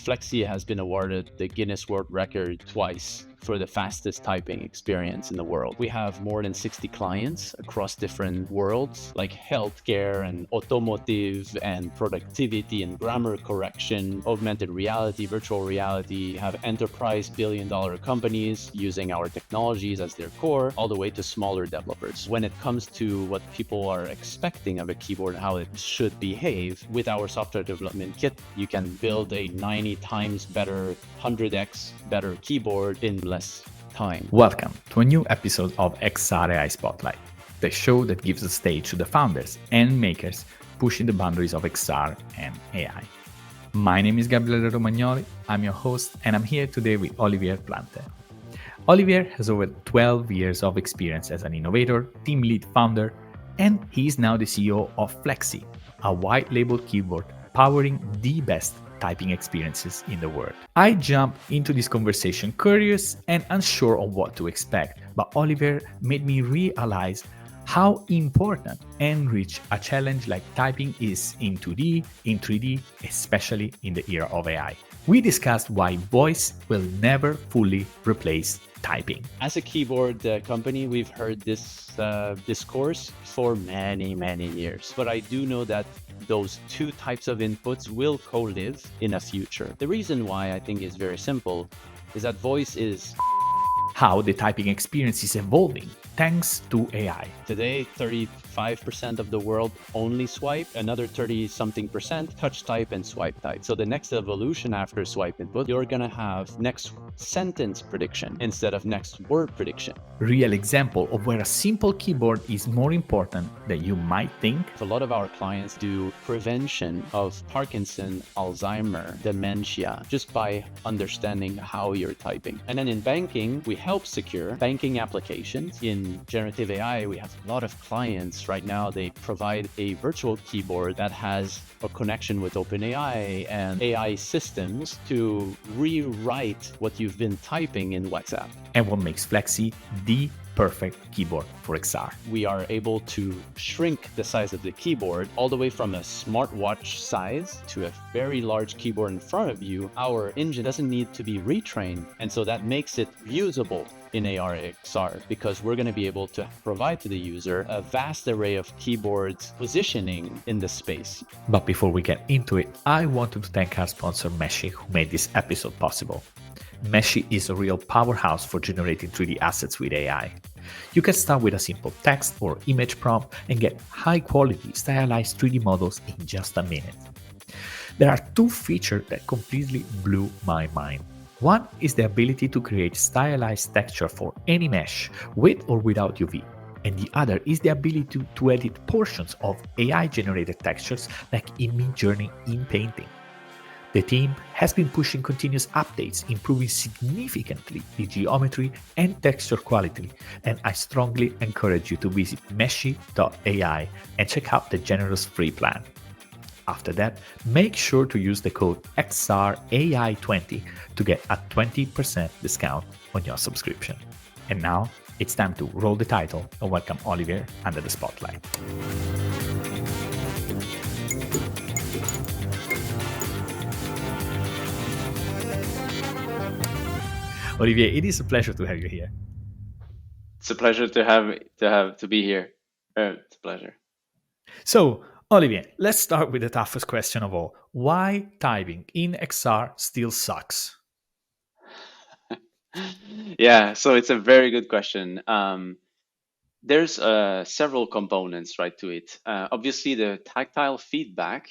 Flexi has been awarded the Guinness World Record twice for the fastest typing experience in the world. We have more than 60 clients across different worlds like healthcare and automotive and productivity and grammar correction, augmented reality, virtual reality, have enterprise billion-dollar companies using our technologies as their core, all the way to smaller developers. When it comes to what people are expecting of a keyboard, how it should behave, with our software development kit, you can build a 90 times better, 100x better keyboard in less time. Welcome to a new episode of XR AI Spotlight, the show that gives a stage to the founders and makers pushing the boundaries of XR and AI. My name is Gabriele Romagnoli, I'm your host, and I'm here today with Olivier Plante. Olivier has over 12 years of experience as an innovator, team lead founder, and he is now the CEO of Flexi, a white label keyboard powering the best typing experiences in the world. I jumped into this conversation curious and unsure of what to expect, but Olivier made me realize how important and rich a challenge like typing is in 2D, in 3D, especially in the era of AI. We discussed why voice will never fully replace typing. As a keyboard company, we've heard this discourse for many years, but I do know that those two types of inputs will co-live in a future. The reason why I think is very simple is that voice is how the typing experience is evolving thanks to AI. Today, 35% of the world only swipe, another 30-something% touch type and swipe type. So the next evolution after swipe input, you're gonna have next sentence prediction instead of next word prediction. Real example of where a simple keyboard is more important than you might think. A lot of our clients do prevention of Parkinson, Alzheimer, dementia, just by understanding how you're typing. And then in banking, we help secure banking applications. In generative AI, we have a lot of clients right now. They provide a virtual keyboard that has a connection with OpenAI and AI systems to rewrite what you've been typing in WhatsApp. And what makes Flexi the perfect keyboard for XR. We are able to shrink the size of the keyboard all the way from a smartwatch size to a very large keyboard in front of you. Our engine doesn't need to be retrained, and so that makes it usable in AR XR because we're going to be able to provide to the user a vast array of keyboards positioning in the space. But before we get into it, I wanted to thank our sponsor Meshy, who made this episode possible. Meshy is a real powerhouse for generating 3D assets with AI. You can start with a simple text or image prompt and get high-quality stylized 3D models in just a minute. There are two features that completely blew my mind. One is the ability to create stylized texture for any mesh, with or without UV. And the other is the ability to edit portions of AI-generated textures like in Midjourney in Painting. The team has been pushing continuous updates, improving significantly the geometry and texture quality, and I strongly encourage you to visit meshy.ai and check out the generous free plan. After that, make sure to use the code XRAI20 to get a 20% discount on your subscription. And now, it's time to roll the title and welcome Olivier under the spotlight. Olivier, it is a pleasure to have you here. It's a pleasure to be here. It's a pleasure. So, Olivier, let's start with the toughest question of all. Why typing in XR still sucks? Yeah, so it's a very good question. There's several components, right, to it. Obviously, the tactile feedback.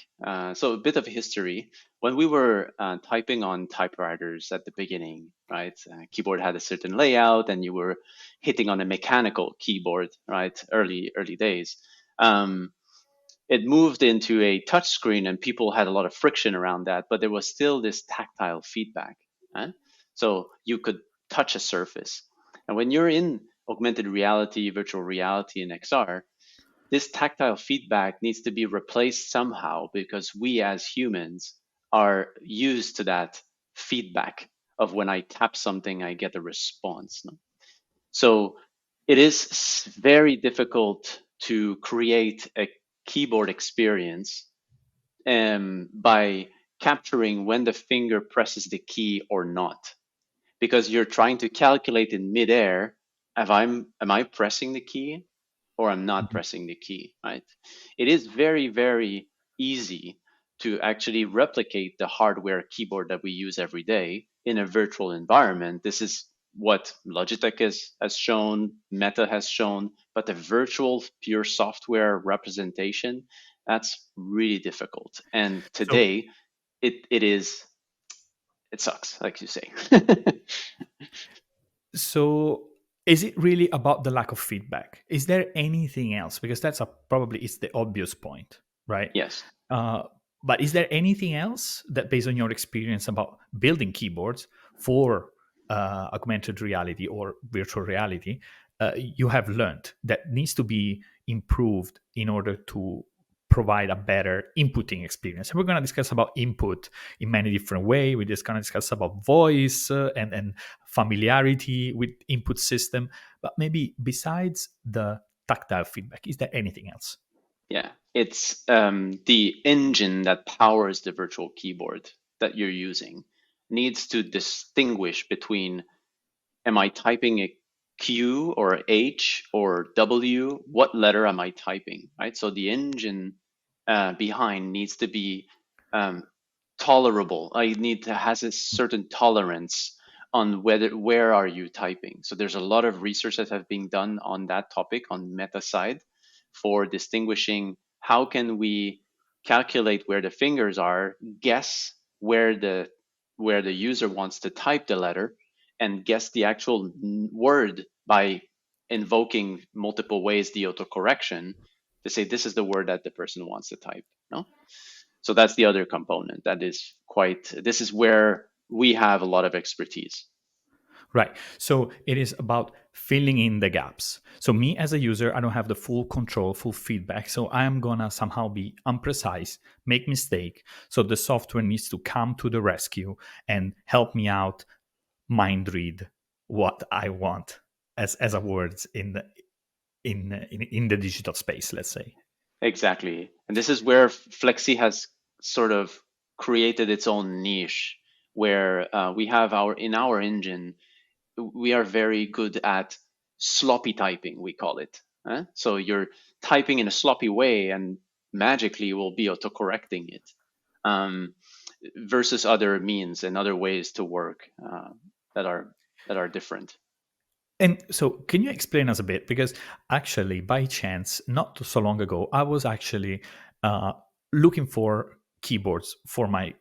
So a bit of history. When we were typing on typewriters at the beginning, right, keyboard had a certain layout, and you were hitting on a mechanical keyboard, right, early days. It moved into a touch screen, and people had a lot of friction around that, but there was still this tactile feedback. Right? So you could touch a surface. And when you're in augmented reality, virtual reality, and XR, this tactile feedback needs to be replaced somehow because we as humans are used to that feedback of when I tap something, I get a response. No? So it is very difficult to create a keyboard experience by capturing when the finger presses the key or not, because you're trying to calculate in midair if am I pressing the key or I'm not Mhm. pressing the key, right? It is very, very easy to actually replicate the hardware keyboard that we use every day in a virtual environment. This is what Logitech has shown, Meta has shown, but the virtual pure software representation, that's really difficult. And So today it sucks, like you say. So is it really about the lack of feedback? Is there anything else? Because that's probably is the obvious point, right? Yes. Uh, but is there anything else that, based on your experience about building keyboards for augmented reality or virtual reality, you have learned that needs to be improved in order to provide a better inputting experience? And we're going to discuss about input in many different ways. We're just going to discuss about voice and familiarity with input system. But maybe besides the tactile feedback, is there anything else? Yeah, it's the engine that powers the virtual keyboard that you're using needs to distinguish between, am I typing a Q or H or W? What letter am I typing, right? So the engine behind needs to be um, tolerable. I need to has a certain tolerance on where are you typing. So there's a lot of research that have been done on that topic on meta side for distinguishing how can we calculate where the fingers are, guess where the user wants to type the letter, and guess the actual word by invoking multiple ways the autocorrection to say this is the word that the person wants to type. No? So that's the other component that is quite, this is where we have a lot of expertise. Right. So it is about filling in the gaps. So me as a user, I don't have the full control, full feedback. So I am gonna somehow be imprecise, make mistake. So the software needs to come to the rescue and help me out, mind read what I want as a words in the digital space, let's say. Exactly. And this is where Flexi has sort of created its own niche where we have in our engine, we are very good at sloppy typing, we call it. So you're typing in a sloppy way and magically will be autocorrecting it, um, versus other means and other ways to work that are that are different. And so, can you explain us a bit? Because actually, by chance, not so long ago, I was actually uh, looking for keyboards for my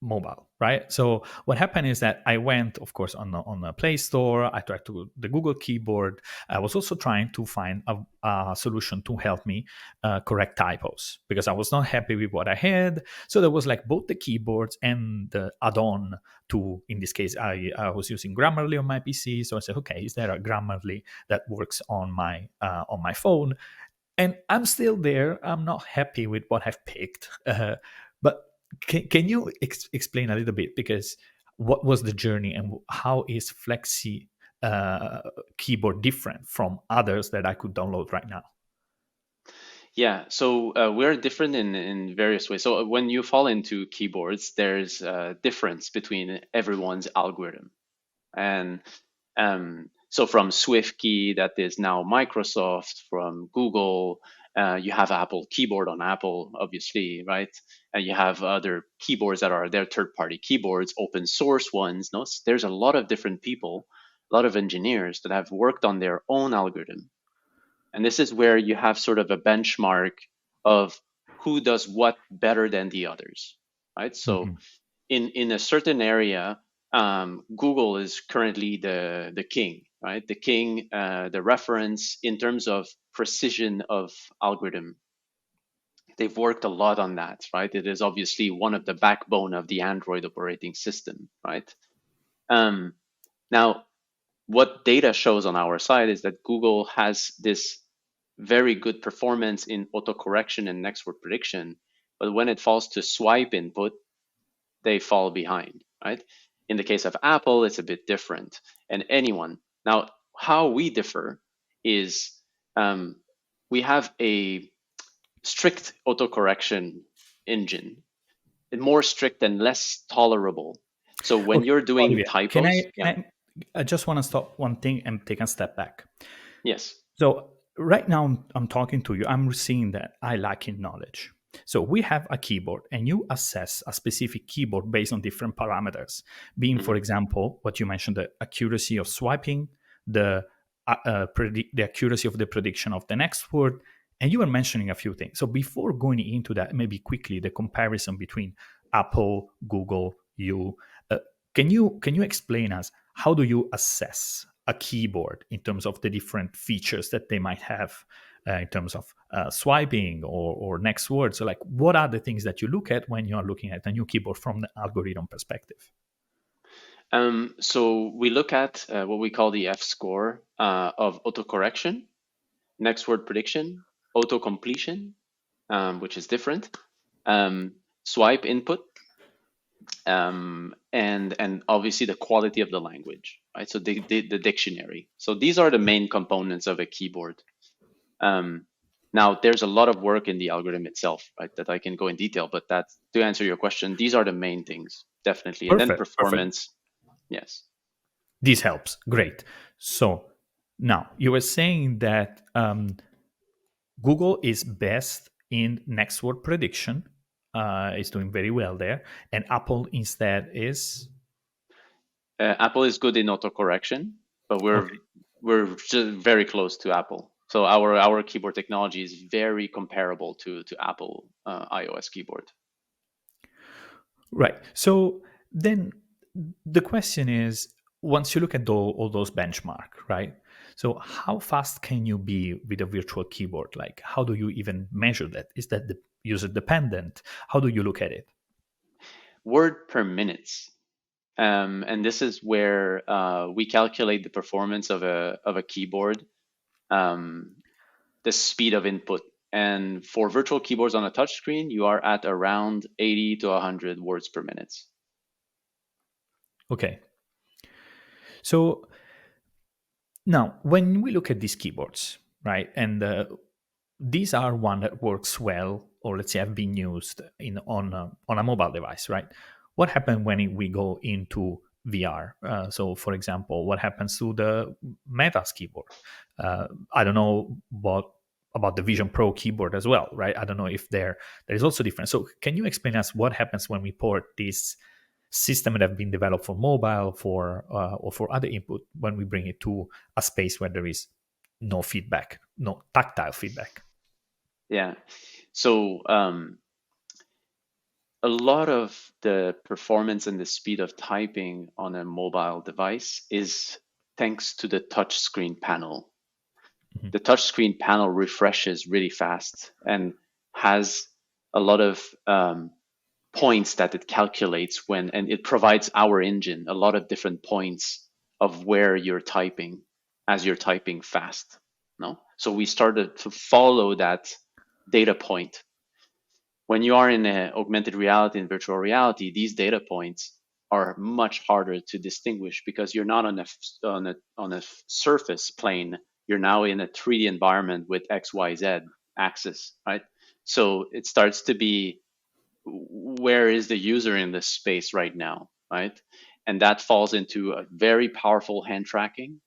mobile, right? So what happened is that I went, of course, on the Play Store. I tried to the Google keyboard. I was also trying to find a solution to help me correct typos because I was not happy with what I had. So there was like both the keyboards and the add-on to, in this case, I was using Grammarly on my PC. So I said, okay, is there a Grammarly that works on my phone? And I'm still there. I'm not happy with what I've picked. But can you explain a little bit? Because what was the journey and how is Flexi keyboard different from others that I could download right now? Yeah, so we're different in various ways. So when you fall into keyboards, there's a difference between everyone's algorithm. And so from SwiftKey, that is now Microsoft, from Google, you have Apple keyboard on Apple, obviously, right? And you have other keyboards that are their third-party keyboards, open source ones. No, there's a lot of different people, a lot of engineers that have worked on their own algorithm. And this is where you have sort of a benchmark of who does what better than the others, right? So Mhm. in a certain area, Google is currently the king, right? The king, the reference in terms of precision of algorithm. They've worked a lot on that, right? It is obviously one of the backbone of the Android operating system, right? Um, Now, what data shows on our side is that Google has this very good performance in autocorrection and next word prediction, but when it falls to swipe input, they fall behind, right? In the case of Apple, it's a bit different. And anyone. Now, how we differ is um, we have a strict autocorrection engine. more strict and less tolerable. So when Okay, you're doing Olivier, can typos, I yeah, can I just want to stop one thing and take a step back. yes, So right now I'm talking to you. I'm seeing that I lack in knowledge. So we have a keyboard, and you assess a specific keyboard based on different parameters, being, for hmm example, what you mentioned, the accuracy of swiping, the the accuracy of the prediction of the next word, and you were mentioning a few things. So before going into that, maybe quickly the comparison between Apple, Google, you. Uh, can you explain us how do you assess a keyboard in terms of the different features that they might have in terms of swiping or next words? So like, what are the things that you look at when you are looking at a new keyboard from the algorithm perspective? So we look at what we call the F score of autocorrection, next word prediction, auto completion, which is different, um, swipe input, and obviously the quality of the language, right? So the dictionary. So these are the main components of a keyboard. Um, Now there's a lot of work in the algorithm itself, right? That I can go in detail, but that's to answer your question. These are the main things, definitely, and then Perfect. performance. Yes. This helps. Great. So now you were saying that Google is best in next word prediction. Is doing very well there, and Apple instead is Apple is good in autocorrection, but okay. we're just very close to Apple. So our keyboard technology is very comparable to Apple iOS keyboard. Right. So then the question is, once you look at all those benchmark, right? So how fast can you be with a virtual keyboard? Like, how do you even measure that? Is that the user dependent? How do you look at it? Word per minutes. And this is where we calculate the performance of a keyboard, um, the speed of input. And for virtual keyboards on a touchscreen, you are at around 80 to 100 words per minute. Okay. So now, when we look at these keyboards, right, and these are one that works well, or let's say have been used in on a mobile device, right? What happens when we go into VR? So, for example, what happens to the Meta's keyboard? I don't know about the Vision Pro keyboard as well, right? I don't know if there is also different. So, can you explain us what happens when we port this system that have been developed for mobile for or for other input when we bring it to a space where there is no feedback, no tactile feedback? Yeah. So a lot of the performance and the speed of typing on a mobile device is thanks to the touch screen panel. Mhm. The touchscreen panel refreshes really fast and has a lot of points that it calculates when, and it provides our engine a lot of different points of where you're typing as you're typing fast. No, so we started to follow that data point. When you are in a augmented reality and virtual reality, these data points are much harder to distinguish because you're not on a surface plane. You're now in a 3D environment with XYZ axis, right? So it starts to be, where is the user in this space right now, right? And that falls into a very powerful hand tracking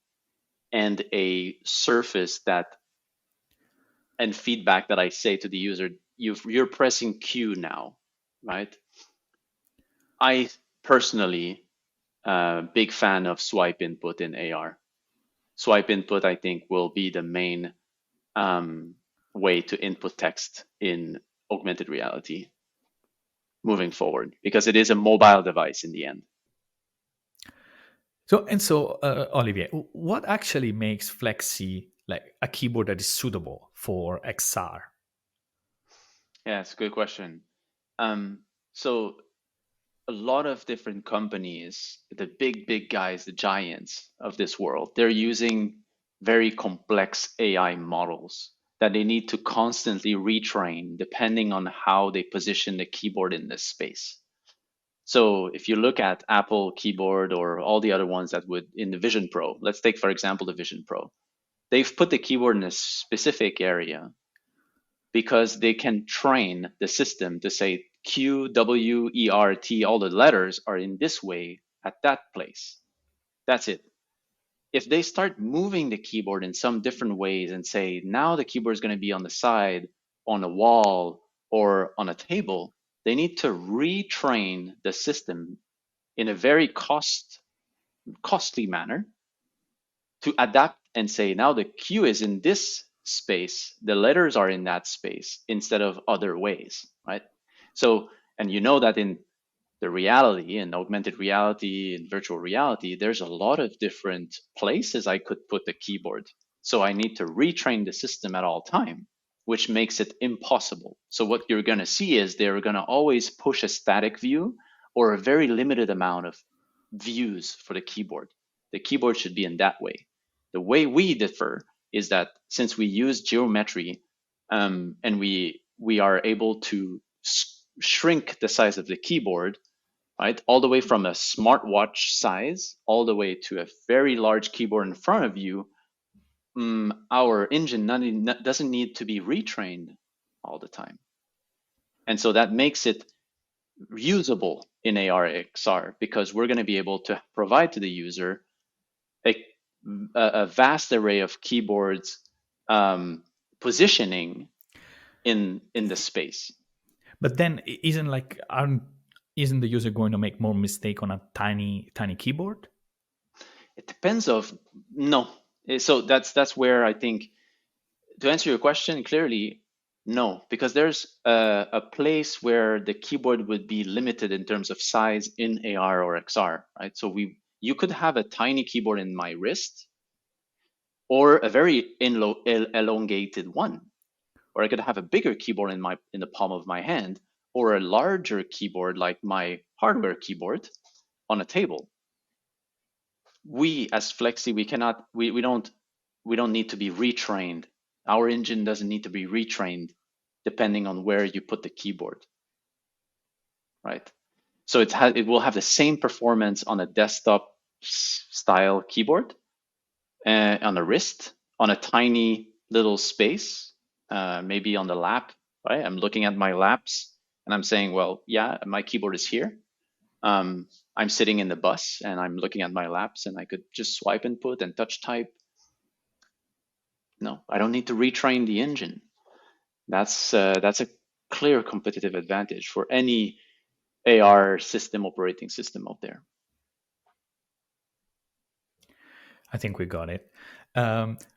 and a surface that, and feedback that I say to the user, you're pressing Q now, right? I personally, big fan of swipe input in AR. Swipe input, I think, will be the main um, way to input text in augmented reality moving forward because it is a mobile device in the end. So Olivier, what actually makes Flexi like a keyboard that is suitable for XR? Yeah, it's a good question. Um, so a lot of different companies, the big guys, the giants of this world, they're using very complex AI models that they need to constantly retrain depending on how they position the keyboard in this space. So if you look at Apple keyboard or all the other ones that would in the Vision Pro, let's take for example the Vision Pro. They've put the keyboard in a specific area because they can train the system to say Q, W, E, R, T, all the letters are in this way at that place. That's it. If they start moving the keyboard in some different ways and say, now the keyboard is going to be on the side, on a wall, or on a table, they need to retrain the system in a very costly manner to adapt and say, now the Q is in this space, the letters are in that space instead of other ways, right? So, and you know that in the reality and augmented reality and virtual reality, there's a lot of different places I could put the keyboard. So I need to retrain the system at all time, which makes it impossible. So what you're going to see is they're going to always push a static view or a very limited amount of views for the keyboard. The keyboard should be in that way. The way we differ is that since we use geometry and we are able to shrink the size of the keyboard, right, all the way from a smartwatch size all the way to a very large keyboard in front of you, our engine doesn't need to be retrained all the time. And so that makes it usable in AR XR because we're going to be able to provide to the user a vast array of keyboards positioning in the space. But then isn't the user going to make more mistake on a tiny keyboard? It depends of no. So that's where I think, to answer your question clearly, no, because there's a place where the keyboard would be limited in terms of size in AR or XR, right? So you could have a tiny keyboard in my wrist or a very elongated one, or I could have a bigger keyboard in the palm of my hand, or a larger keyboard like my hardware keyboard on a table. We as Flexi, we don't need to be retrained. Our engine doesn't need to be retrained depending on where you put the keyboard, right? So it will have the same performance on a desktop style keyboard, on a wrist, on a tiny little space, maybe on the lap, right? I'm looking at my laps and I'm saying, well, yeah, my keyboard is here. I'm sitting in the bus and I'm looking at my laps and I could just swipe input and touch type. No, I don't need to retrain the engine. That's a clear competitive advantage for any AR system operating system out there. I think we got it.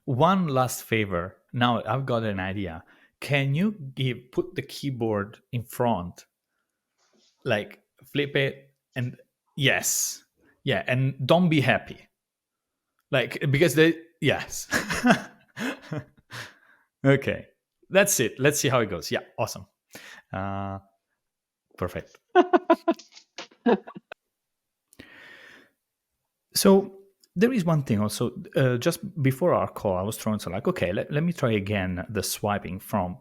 One last favor. Now I've got an idea. Can you put the keyboard in front, like flip it, and yes, yeah, and don't be happy, like because yes. Okay, that's it. Let's see how it goes. Yeah, awesome. Perfect. So there is one thing also. Just before our call, I was trying to okay, let me try again the swiping from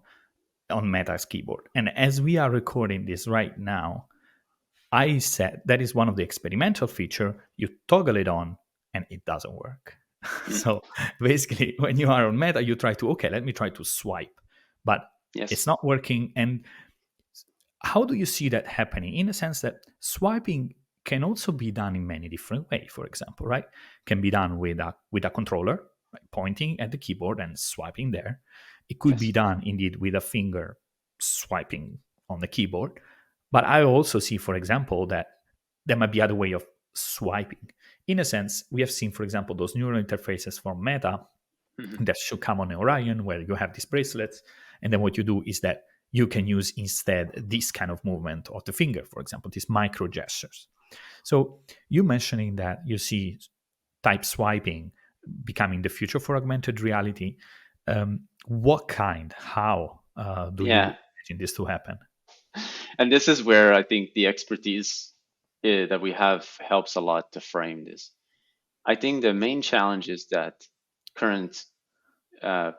on Meta's keyboard. And as we are recording this right now, I said that is one of the experimental feature. You toggle it on, and it doesn't work. So basically, when you are on Meta, you try to let me try to swipe, but yes, it's not working. And how do you see that happening? In the sense that swiping can also be done in many different ways. For example, right, can be done with a controller, right, pointing at the keyboard and swiping there. It could be done indeed with a finger swiping on the keyboard. But I also see, for example, that there might be other way of swiping. In a sense, we have seen, for example, those neural interfaces from Meta that should come on Orion, where you have these bracelets, and then what you do is that you can use instead this kind of movement of the finger, for example, these micro gestures. So you mentioning that you see type swiping becoming the future for augmented reality. What kind? How do you imagine this to happen? And this is where I think the expertise that we have helps a lot to frame this. I think the main challenges that current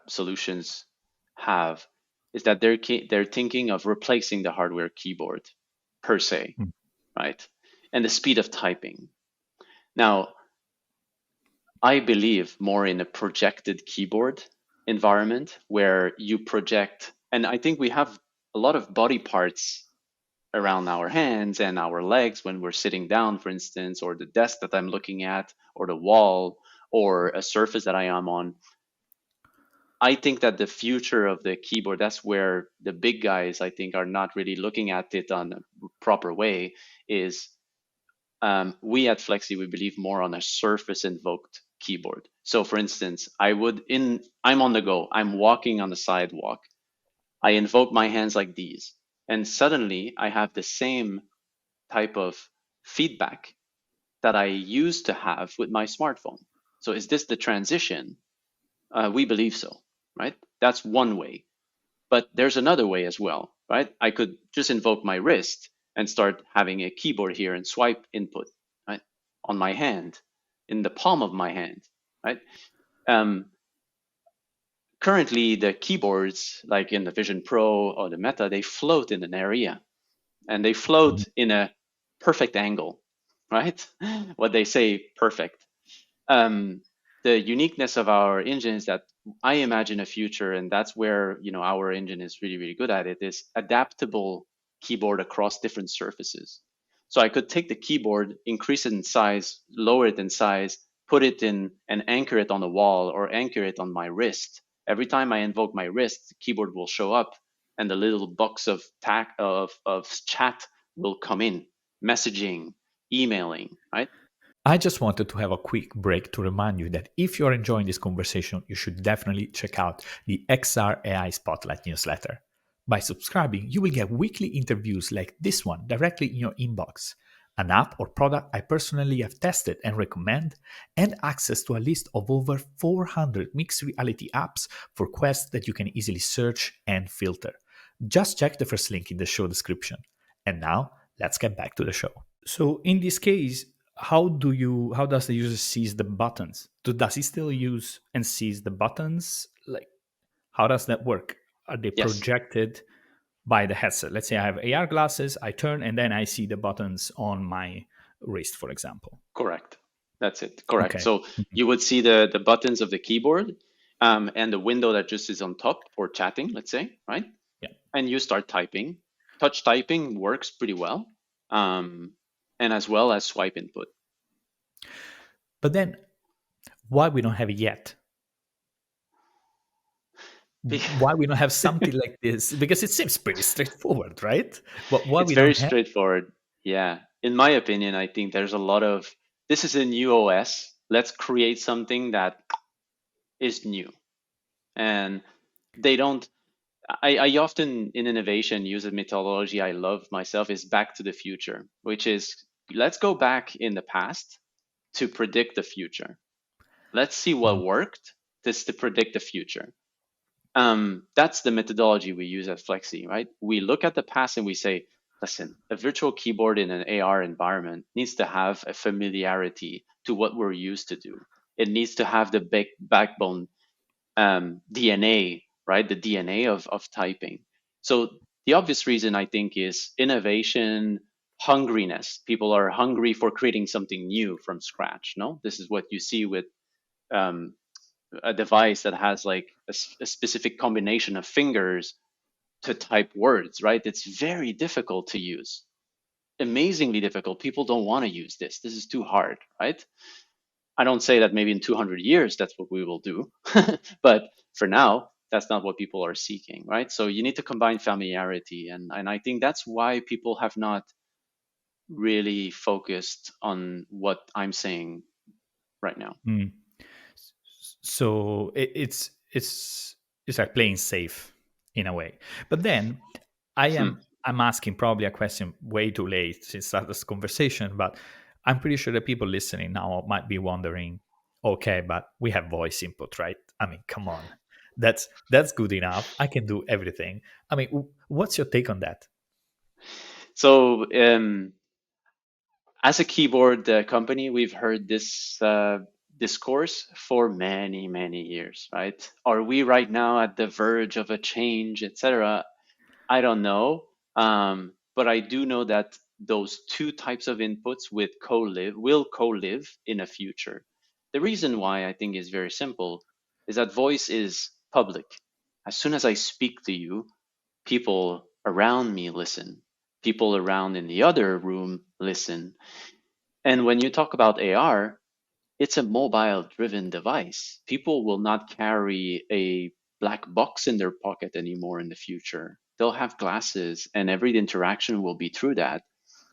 solutions have is that they're thinking of replacing the hardware keyboard per se, right? And the speed of typing. Now, I believe more in a projected keyboard environment where you project, and I think we have a lot of body parts around our hands and our legs when we're sitting down, for instance, or the desk that I'm looking at, or the wall, or a surface that I am on. I think that the future of the keyboard, that's where the big guys, I think, are not really looking at it on a proper way, is we at Flexi, we believe more on a surface invoked keyboard. So for instance, I'm on the go, I'm walking on the sidewalk, I invoke my hands like these, and suddenly I have the same type of feedback that I used to have with my smartphone. So is this the transition? We believe so, right? That's one way. But there's another way as well, right? I could just invoke my wrist and start having a keyboard here and swipe input, right, on my hand, in the palm of my hand, right? Um, Currently, the keyboards, like in the Vision Pro or the Meta, they float in an area, and they float in a perfect angle, right? What they say, perfect. um, the uniqueness of our engine is that I imagine a future, and that's where our engine is really really good at it, is adaptable keyboard across different surfaces. So I could take the keyboard, increase it in size, lower it in size, put it in and anchor it on the wall or anchor it on my wrist. Every time I invoke my wrist, the keyboard will show up, and the little box of chat will come in, messaging, emailing, right? I just wanted to have a quick break to remind you that if you're enjoying this conversation, you should definitely check out the XR AI Spotlight newsletter. By subscribing, you will get weekly interviews like this one directly in your inbox, an app or product I personally have tested and recommend, and access to a list of over 400 mixed reality apps for Quest that you can easily search and filter. Just check the first link in the show description. And now, let's get back to the show. So in this case, how does the user sees the buttons? Does he still use and sees the buttons? Like how does that work? Are they Yes. projected by the headset? Let's say I have AR glasses, I turn and then I see the buttons on my wrist, for example. Correct. That's it. Correct. Okay. So you would see the buttons of the keyboard, and the window that just is on top for chatting, let's say, right? Yeah. And you start typing. Touch typing works pretty well, um, and as well as swipe input. But then why we don't have it yet? Why we don't have something like this? Because it seems pretty straightforward, right? But why It's we very don't have? straightforward. Yeah. In my opinion, I think there's a lot of this is a new OS. Let's create something that is new. And they don't I often in innovation use a methodology I love myself is back to the future, which is let's go back in the past to predict the future. Let's see Mm. what worked just to predict the future. That's the methodology we use at Flexi, right? We look at the past and we say, listen, a virtual keyboard in an AR environment needs to have a familiarity to what we're used to do. It needs to have the big backbone DNA, right? The DNA of typing. So the obvious reason I think is innovation, hungriness. People are hungry for creating something new from scratch. No, this is what you see with um, a device that has like a specific combination of fingers to type words, right? It's very difficult to use, amazingly difficult. People don't want to use this. This is too hard, right? I don't say that maybe in 200 years that's what we will do, but for now, that's not what people are seeking, right? So you need to combine familiarity, and I think that's why people have not really focused on what I'm saying right now. Mm. So it's like playing safe in a way. But then Hmm. I'm asking probably a question way too late since start this conversation, but I'm pretty sure the people listening now might be wondering, okay, but we have voice input, right? I mean, come on. That's good enough. I can do everything. I mean, what's your take on that? So as a keyboard company, we've heard this discourse for many, many years, right? Are we right now at the verge of a change, etc.? I don't know, but I do know that those two types of inputs with co-live will co-live in a future. The reason why I think is very simple is that voice is public. As soon as I speak to you, people around me listen. people around in the other room listen. And when you talk about AR, it's a mobile driven device. People will not carry a black box in their pocket anymore in the future. They'll have glasses, and every interaction will be through that.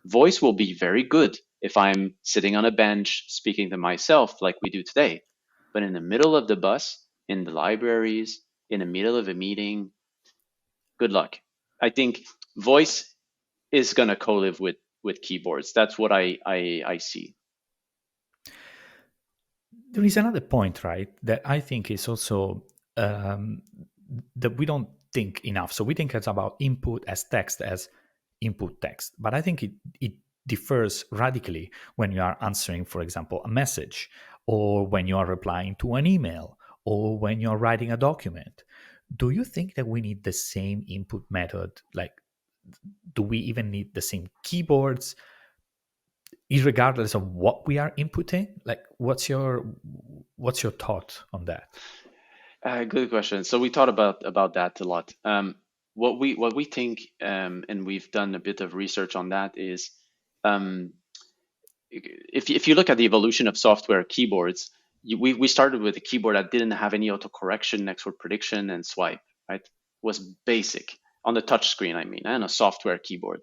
Voice will be very good if I'm sitting on a bench speaking to myself like we do today. But in the middle of the bus, in the libraries, in the middle of a meeting, good luck. I think voice is going to co-live with keyboards. That's what I see. There is another point, right, that I think is also um, that we don't think enough. So we think it's about input as text as input text, but I think it differs radically when you are answering, for example, a message, or when you are replying to an email, or when you're writing a document. Do you think that we need the same input method? Like, do we even need the same keyboards, regardless of what we are inputting? Like, what's your thought on that? Good question. So we thought about that a lot. What we think, and we've done a bit of research on that, is um, if you look at the evolution of software keyboards, we started with a keyboard that didn't have any autocorrection, next word prediction, and swipe. Right, was basic on the touch screen. I mean, and a software keyboard.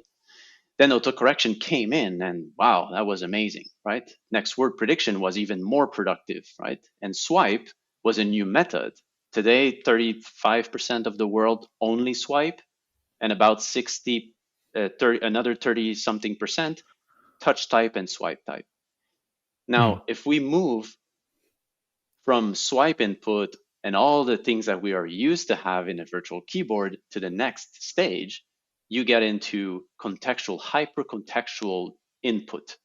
Then autocorrection came in, and wow, that was amazing, right? Next word prediction was even more productive, right? And swipe was a new method. Today, 35% of the world only swipe, and about 30, another 30 something percent touch type and swipe type. Hmm. Now, if we move from swipe input and all the things that we are used to have in a virtual keyboard to the next stage, you get into contextual, hyper contextual input.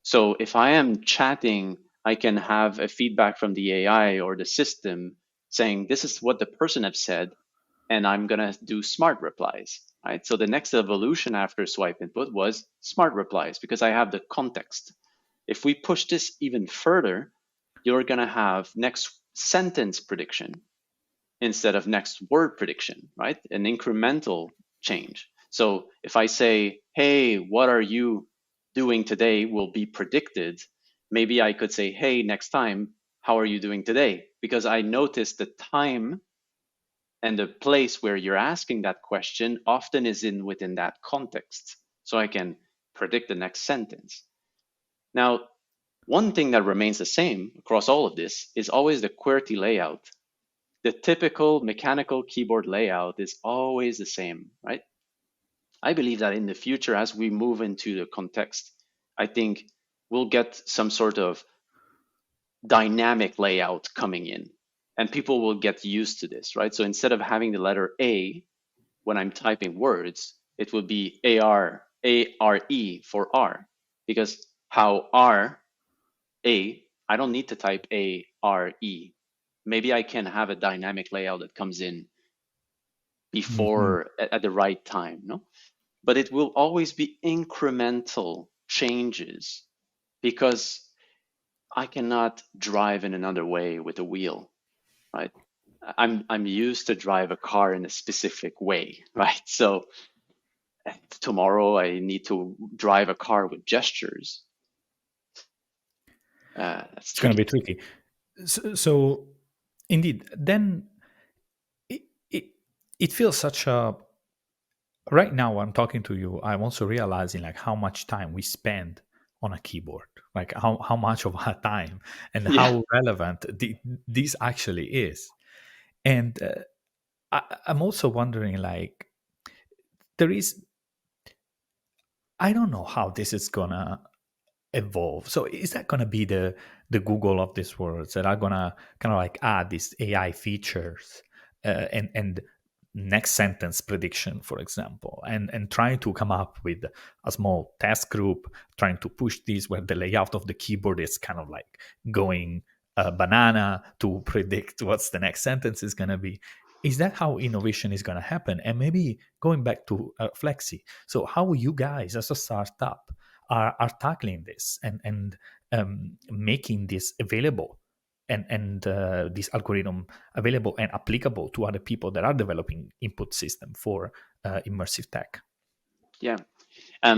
So if I am chatting, I can have a feedback from the AI or the system saying, this is what the person have said, and I'm going to do smart replies, right? So the next evolution after swipe input was smart replies because I have the context. If we push this even further, you're going to have next sentence prediction instead of next word prediction, right? An incremental change. So if I say, hey, what are you doing today will be predicted, maybe I could say, hey, next time, how are you doing today? Because I noticed the time and the place where you're asking that question often is in within that context. So I can predict the next sentence. Now, one thing that remains the same across all of this is always the QWERTY layout. The typical mechanical keyboard layout is always the same, right? I believe that in the future, as we move into the context, I think we'll get some sort of dynamic layout coming in, and people will get used to this, right? So instead of having the letter A when I'm typing words, it will be A-R-E for R, because how I don't need to type A-R-E. Maybe I can have a dynamic layout that comes in Hmm. before at the right time, no? But it will always be incremental changes because I cannot drive in another way with a wheel, right? I'm used to drive a car in a specific way, right? So tomorrow I need to drive a car with gestures. That's It's going to be tricky. tricky. So indeed, then it, it it feels such a. Right now, I'm talking to you. I'm also realizing like how much time we spend on a keyboard, like how much of our time and Yeah, how relevant this actually is. And I'm also wondering, like, there is. I don't know how this is gonna evolve. So is that going to be the Google of this world that are going to kind of like add these AI features and next sentence prediction, for example, and trying to come up with a small task group, trying to push these where the layout of the keyboard is kind of like going banana to predict what's the next sentence is going to be. Is that how innovation is going to happen? And maybe going back to Flexi. So how you guys as a startup are tackling this and making this available and this algorithm available and applicable to other people that are developing input system for immersive tech. yeah.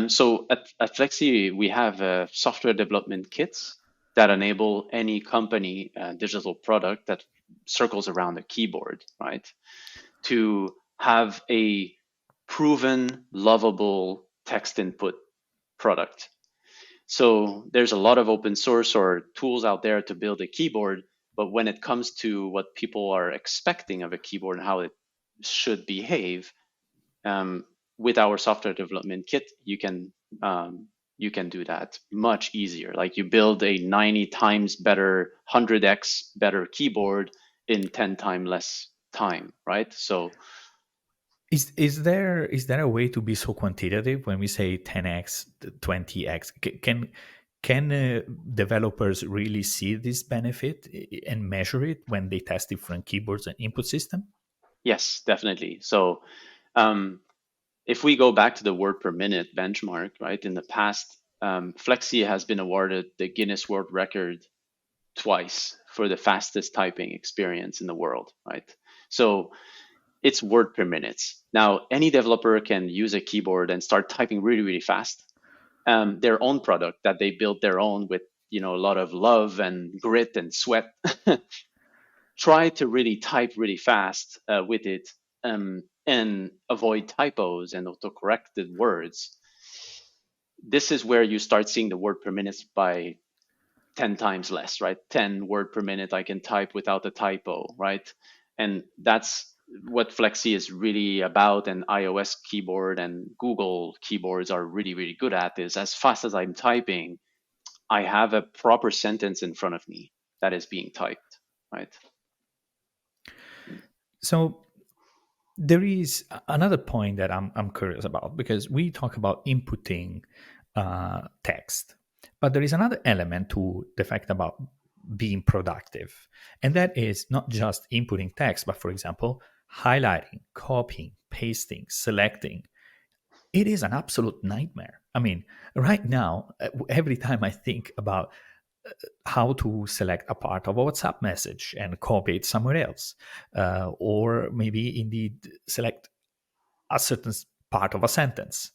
So at Flexi, we have software development kits that enable any company digital product that circles around a keyboard, right? To have a proven, lovable text input product. So there's a lot of open source or tools out there to build a keyboard, but when it comes to what people are expecting of a keyboard and how it should behave, um, with our software development kit, you can do that much easier. Like you build a 90 times better, 100x better keyboard in 10 times less time, right? So Is there a way to be so quantitative when we say 10x, 20x? Can developers really see this benefit and measure it when they test different keyboards and input system? yes, definitely. So um, if we go back to the word per minute benchmark, right? In the past, Flexi has been awarded the Guinness World Record twice for the fastest typing experience in the world, right? So it's word per minute. Now, any developer can use a keyboard and start typing really, really fast. Their own product that they built their own with a lot of love and grit and sweat. Try to really type really fast with it, and avoid typos and autocorrected words. This is where you start seeing the word per minute by 10 times less, right? 10 word per minute I can type without a typo, right? And that's what Flexi is really about, and iOS keyboard and Google keyboards are really, really good at, is as fast as I'm typing, I have a proper sentence in front of me that is being typed, right? So there is another point that I'm curious about, because we talk about inputting text, but there is another element to the fact about being productive, and that is not just inputting text, but for example, highlighting, copying, pasting, selecting. It is an absolute nightmare. I mean, right now, every time I think about how to select a part of a WhatsApp message and copy it somewhere else, or maybe indeed select a certain part of a sentence.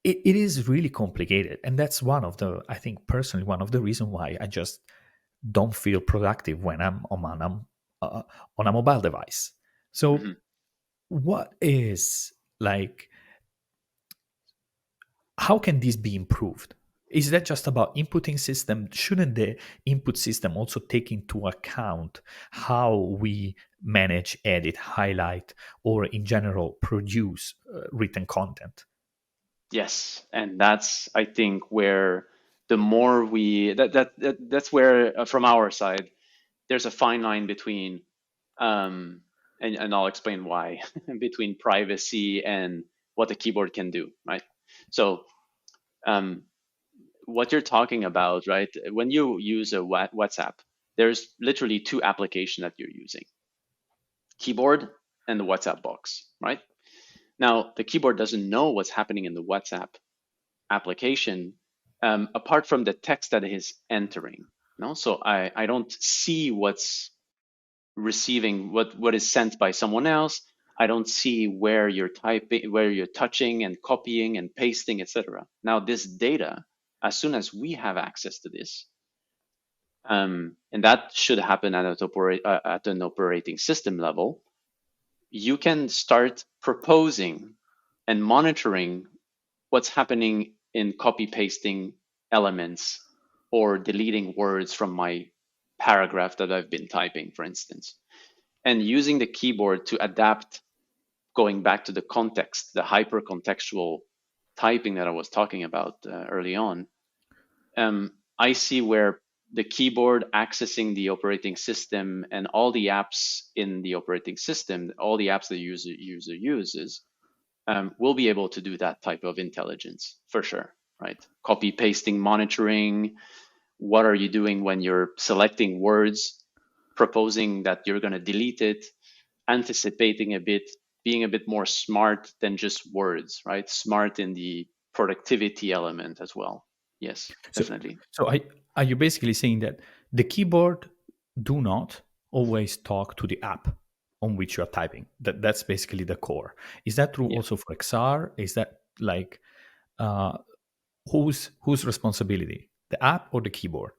It is really complicated, and that's one of the, I think personally, one of the reasons why I just don't feel productive when I'm on a mobile device. So, Mhm. what is like? How can this be improved? Is that just about inputting system? Shouldn't the input system also take into account how we manage, edit, highlight, or in general produce written content? Yes, and that's, I think, where the more we that's where, from our side, there's a fine line between, um, and I'll explain why, between privacy and what the keyboard can do, right? So, um, what you're talking about, right? When you use a WhatsApp, there's literally two applications that you're using: keyboard and the WhatsApp box, right? Now, the keyboard doesn't know what's happening in the WhatsApp application, apart from the text that is entering. No, so I don't see what's receiving, what is sent by someone else. I don't see where you're typing, where you're touching and copying and pasting, etc. Now, this data, as soon as we have access to this, and that should happen at an operating system level, you can start proposing and monitoring what's happening in copy pasting elements or deleting words from my paragraph that I've been typing, for instance, and using the keyboard to adapt, going back to the context, the hyper contextual typing that I was talking about early on. I see where the keyboard accessing the operating system and all the apps in the operating system, all the apps the user uses, will be able to do that type of intelligence for sure, right? Copy pasting monitoring. What are you doing when you're selecting words, proposing that you're going to delete it, anticipating a bit, being a bit more smart than just words, right? Smart in the productivity element as well. Yes, So, definitely. are you basically saying that the keyboard do not always talk to the app on which you are typing? That's basically the core. Is that true Yeah. also for XR? Is that like uh, whose responsibility? The app or the keyboard?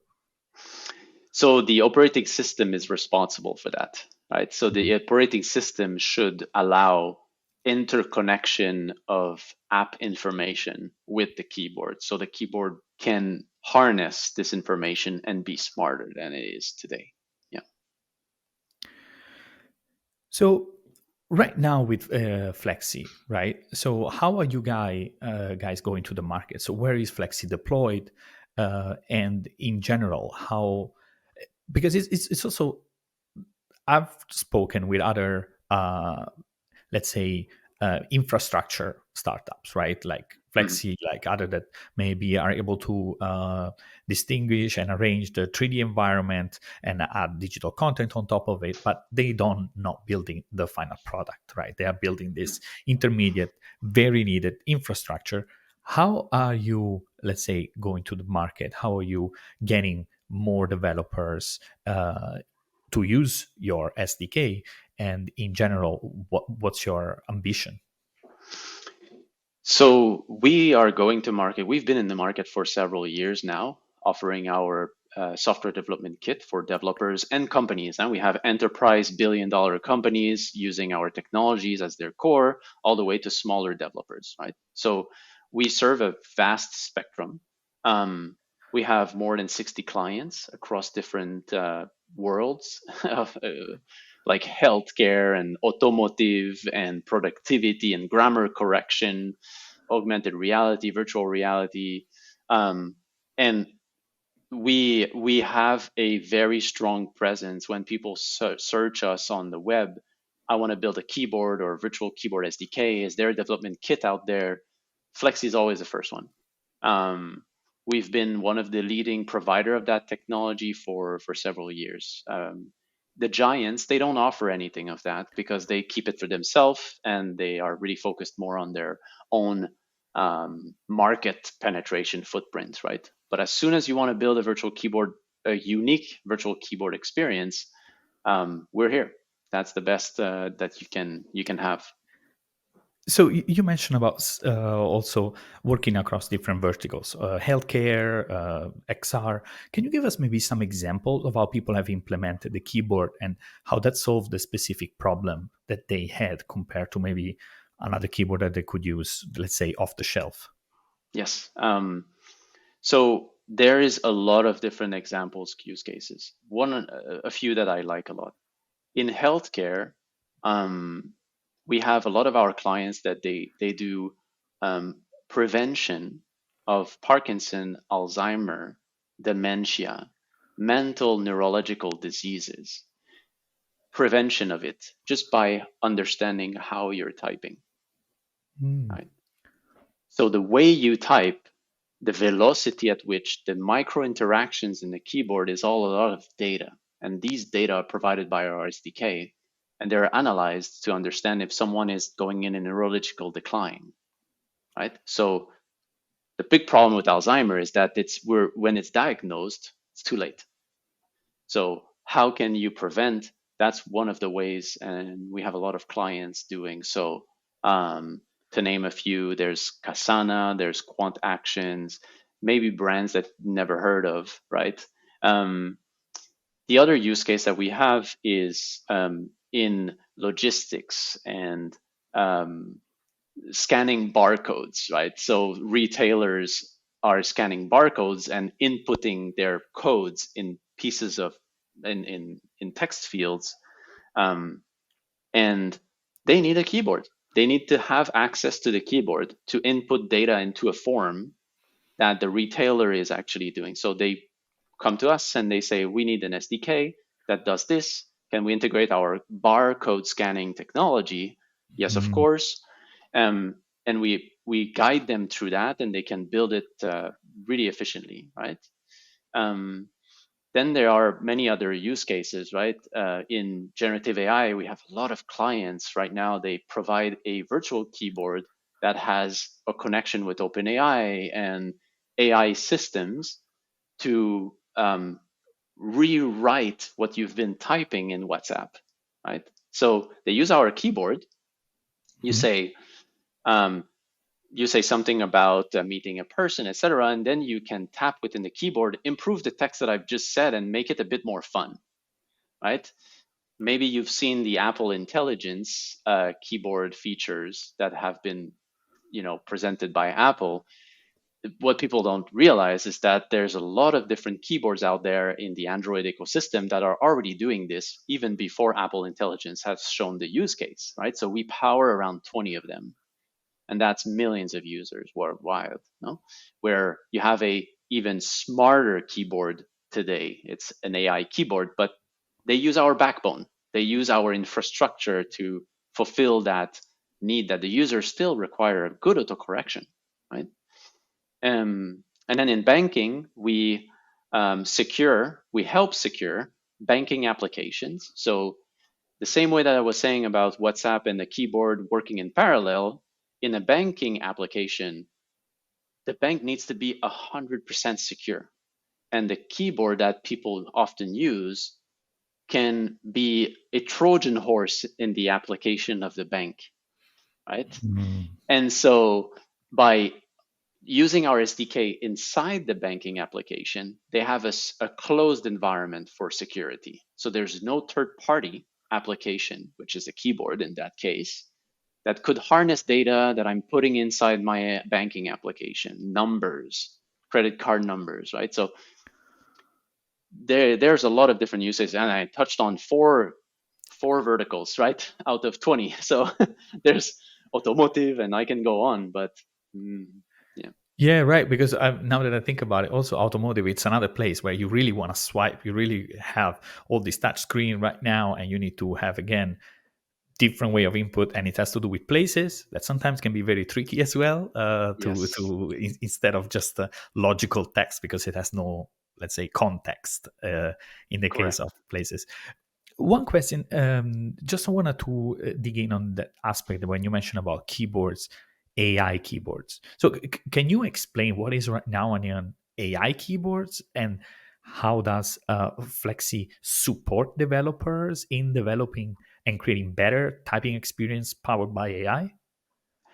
So the operating system is responsible for that, right? So Mhm. the operating system should allow interconnection of app information with the keyboard. So the keyboard can harness this information and be smarter than it is today. Yeah. So right now with Flexi, right? So how are you guys going to the market? So where is Flexi deployed? And in general, how, because it's also, I've spoken with other let's say infrastructure startups, right? Like Mhm. Flexi, like other that maybe are able to distinguish and arrange the 3D environment and add digital content on top of it, but they don't not building the final product, right? They are building this intermediate, very needed infrastructure. How are you, let's say, going to the market? How are you getting more developers to use your SDK? And in general, what's your ambition? So we are going to market. We've been in the market for several years now, offering our software development kit for developers and companies. And we have enterprise billion-dollar companies using our technologies as their core, all the way to smaller developers, right? So we serve a vast spectrum. Um, we have more than 60 clients across different worlds of like healthcare and automotive and productivity and grammar correction, augmented reality, virtual reality, um, and we have a very strong presence when people search us on the web. I want to build a keyboard or virtual keyboard SDK. Is there a development kit out there? Flexi is always the first one. Um, we've been one of the leading provider of that technology for several years. The giants, they don't offer anything of that because they keep it for themselves and they are really focused more on their own market penetration footprint, right? But as soon as you want to build a virtual keyboard, a unique virtual keyboard experience, we're here. That's the best that you can have. So you mentioned about also working across different verticals, healthcare, XR. Can you give us maybe some examples of how people have implemented the keyboard and how that solved the specific problem that they had compared to maybe another keyboard that they could use, let's say, off the shelf? Yes. So there is a lot of different examples, use cases. A few that I like a lot. In healthcare, um, we have a lot of our clients that they do prevention of Parkinson, Alzheimer, dementia, mental neurological diseases, prevention of it just by understanding how you're typing, Mm. right? So the way you type, the velocity at which the micro interactions in the keyboard is all a lot of data. And these data are provided by our SDK, and they're analyzed to understand if someone is going in a neurological decline, right? So the big problem with Alzheimer is that when it's diagnosed, it's too late. So how can you prevent? That's one of the ways, and we have a lot of clients doing so. To name a few, there's Kasana, there's Quant Actions, maybe brands that never heard of, right? Um, the other use case that we have is in logistics and um, scanning barcodes, right? So retailers are scanning barcodes and inputting their codes in pieces of in text fields, um, and they need a keyboard. They need to have access to the keyboard to input data into a form that the retailer is actually doing. So they come to us and they say, we need an SDK that does this. Can we integrate our barcode scanning technology? Yes, of Mm. course. And we guide them through that, and they can build it really efficiently, right? Um, then there are many other use cases, right? In generative AI, we have a lot of clients right now. They provide a virtual keyboard that has a connection with OpenAI and AI systems to rewrite what you've been typing in WhatsApp, right? So they use our keyboard. You Mhm. say, um, you say something about meeting a person, etc., and then you can tap within the keyboard, improve the text that I've just said, and make it a bit more fun, right? Maybe you've seen the Apple Intelligence keyboard features that have been, presented by Apple. What people don't realize is that there's a lot of different keyboards out there in the Android ecosystem that are already doing this even before Apple Intelligence has shown the use case, right? So we power around 20 of them, and that's millions of users worldwide, no? Where you have a even smarter keyboard today. It's an AI keyboard, but they use our backbone. They use our infrastructure to fulfill that need that the users still require a good autocorrection, right? And then in banking, we help secure banking applications. So the same way that I was saying about WhatsApp and the keyboard working in parallel, in a banking application, the bank needs to be 100% secure. And the keyboard that people often use can be a Trojan horse in the application of the bank, right? Mm. And so by using our SDK inside the banking application, they have a closed environment for security. So there's no third party application, which is a keyboard in that case, that could harness data that I'm putting inside my banking application, numbers, credit card numbers, right? So there's a lot of different uses, and I touched on four verticals, right, out of 20. So there's automotive, and I can go on, but yeah. Yeah, right. Because now that I think about it, also automotive, it's another place where you really want to swipe. You really have all this touch screen right now, and you need to have, again, different way of input, and it has to do with places that sometimes can be very tricky as well, Yes, instead of just logical text, because it has no, let's say, context in the case of correct. places. One question, just wanted to dig in on that aspect when you mentioned about keyboards, AI keyboards. So, can you explain what is right now on AI keyboards, and how does Flexi support developers in developing and creating better typing experience powered by AI?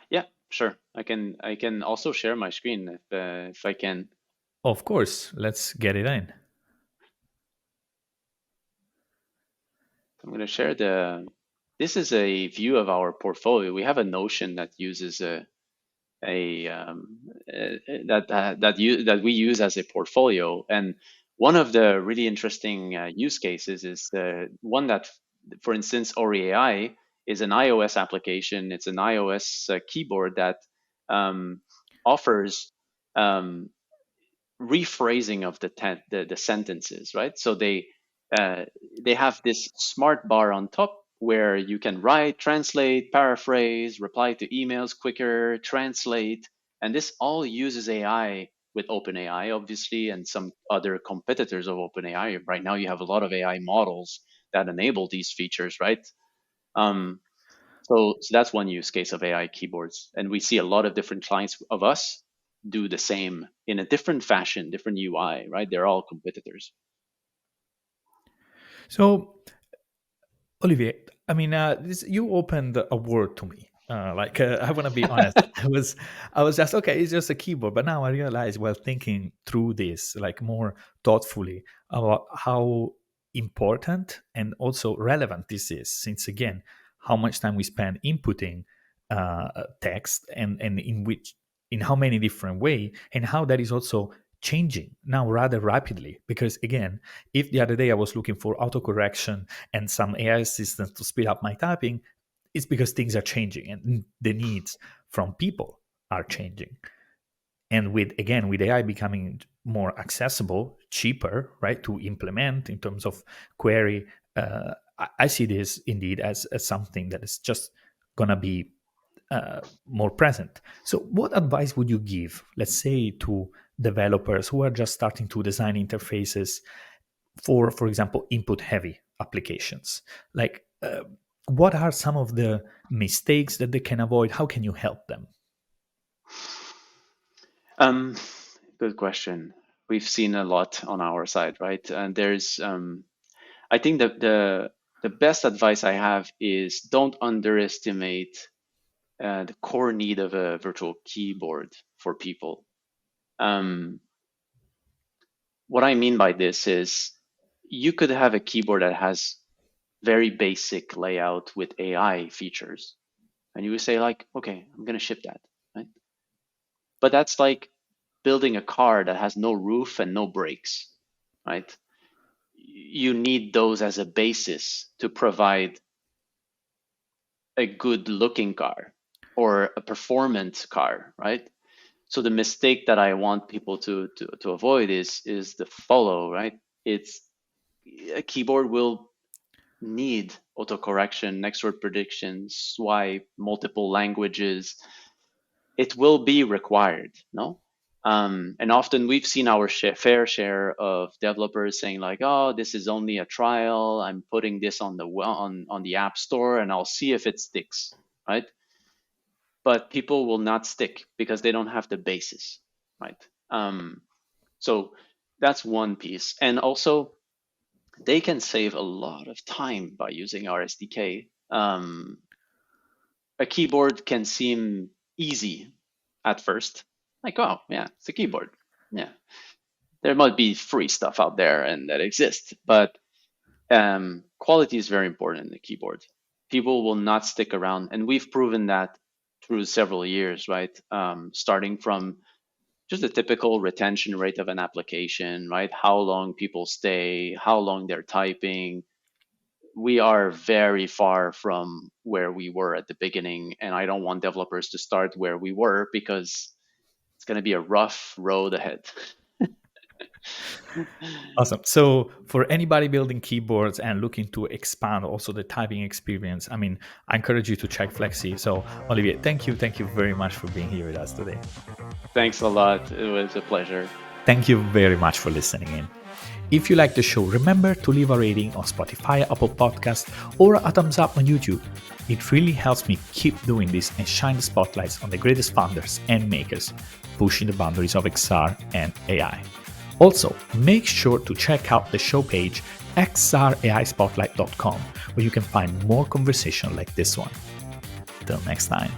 Yeah, sure. I can also share my screen if I can. Of course, let's get it in. I'm going to share the. This is a view of our portfolio. We have a Notion that uses a that we use as a portfolio, and one of the really interesting use cases is the one that, for instance, Ori AI is an iOS application. It's an iOS keyboard that um, offers um, rephrasing of the sentences, right? So uh, they have this smart bar on top where you can write, translate, paraphrase, reply to emails quicker, translate, and this all uses AI with OpenAI, obviously, and some other competitors of OpenAI. Right now, you have a lot of AI models that enable these features, right? Um, so that's one use case of AI keyboards. And we see a lot of different clients of us do the same in a different fashion, different UI, right? They're all competitors. So, Olivier, I mean, you opened a world to me. I want to be honest. I was just okay. It's just a keyboard, but now I realize, while thinking through this, like, more thoughtfully, about how important and also relevant this is. Since, again, how much time we spend inputting text, and in how many different way, and how that is also changing now rather rapidly. Because, again, if the other day I was looking for autocorrection and some AI assistance to speed up my typing, it's because things are changing and the needs from people are changing. And with AI becoming more accessible, cheaper, right, to implement in terms of query, I see this indeed as something that is just gonna be more present. So, what advice would you give, let's say, to developers who are just starting to design interfaces for example, input heavy applications? Like, what are some of the mistakes that they can avoid? How can you help them? Um, Good question. We've seen a lot on our side, right? And I think that the best advice I have is don't underestimate the core need of a virtual keyboard for people. What I mean by this is you could have a keyboard that has very basic layout with AI features, and you would say like, okay, I'm gonna ship that, right? But that's like building a car that has no roof and no brakes, right? You need those as a basis to provide a good looking car or a performant car, right? So the mistake that I want people to avoid is the follow, right? It's a keyboard will need autocorrection, next word prediction, swipe, multiple languages. It will be required, no? And often we've seen our fair share of developers saying like, "Oh, this is only a trial. I'm putting this on the App Store, and I'll see if it sticks." Right? But people will not stick because they don't have the basis, right? So that's one piece, and also they can save a lot of time by using our SDK. A keyboard can seem easy at first, like, oh yeah, it's a keyboard. Yeah, there might be free stuff out there and that exists, but quality is very important in the keyboard. People will not stick around, and we've proven that through several years, right? Starting from just the typical retention rate of an application, right? How long people stay, how long they're typing. We are very far from where we were at the beginning, and I don't want developers to start where we were because it's going to be a rough road ahead. Awesome. So for anybody building keyboards and looking to expand also the typing experience, I mean, I encourage you to check Flexi. So Olivier, thank you very much for being here with us today. Thanks a lot. It was a pleasure. Thank you very much for listening in. If you like the show, remember to leave a rating on Spotify, Apple Podcasts, or a thumbs up on YouTube. It really helps me keep doing this and shine the spotlights on the greatest founders and makers, pushing the boundaries of XR and AI. Also, make sure to check out the show page xraispotlight.com, where you can find more conversation like this one. Till next time.